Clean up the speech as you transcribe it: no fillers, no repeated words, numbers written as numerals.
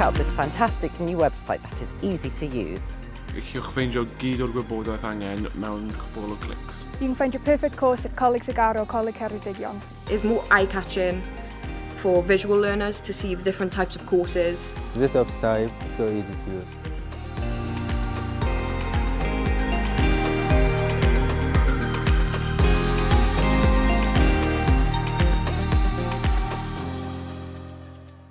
out this fantastic new website that is easy to use. Gallwch ffeindio gyd o'r gwybodaeth angen mewn cwbl o clics. You can find your perfect course at Coleg Sgaro, Coleg Ceredigion. It's more eye-catching for visual learners to see the different types of courses. This website is so easy to use.